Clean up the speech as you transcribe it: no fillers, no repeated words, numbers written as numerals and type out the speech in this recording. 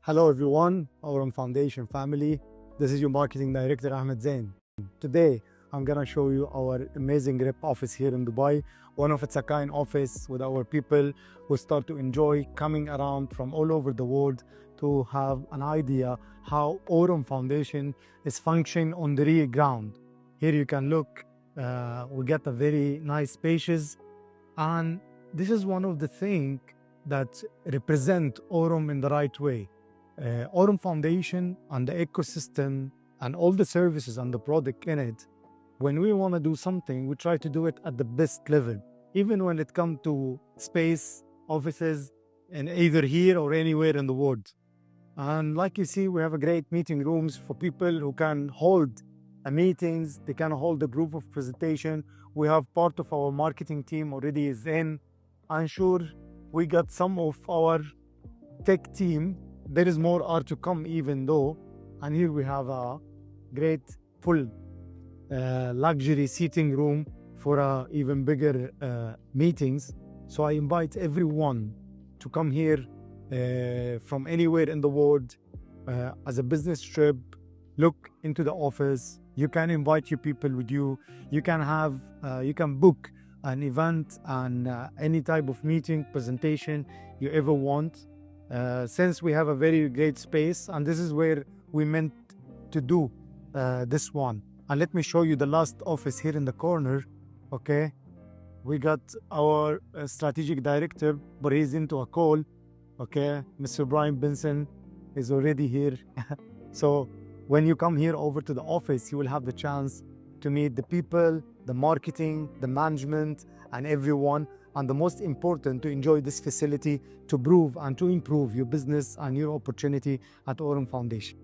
Hello everyone, Aurum Foundation family. This is your Marketing Director Ahmed Zen. Today, I'm gonna show you our amazing rep office here in Dubai, one of its a kind office with our people who start to enjoy coming around from all over the world to have an idea how Aurum Foundation is functioning on the real ground. Here you can look, we get a very nice spacious, and this is one of the things that represent Aurum in the right way. Aurum Foundation and the ecosystem and all the services and the product in it, when we want to do something, we try to do it at the best level, even when it comes to space, offices, and either here or anywhere in the world. And like you see, we have a great meeting rooms for people who can hold a meetings, they can hold a group of presentation. We have part of our marketing team already is in. I'm sure we got some of our tech team. There is more art to come even though. And here we have a great full luxury seating room for even bigger meetings. So I invite everyone to come here from anywhere in the world as a business trip. Look into the office. You can invite your people with you. You can have, you can book an event and any type of meeting, presentation you ever want. Since we have a very great space, and this is where we meant to do this one. And let me show you the last office here in the corner. Okay, we got our strategic director, but he's into a call. Okay, Mr. Brian Benson is already here. So when you come here over to the office, you will have the chance to meet the people, the marketing, the management, and everyone. And the most important, to enjoy this facility to prove and to improve your business and your opportunity at Aurum Foundation.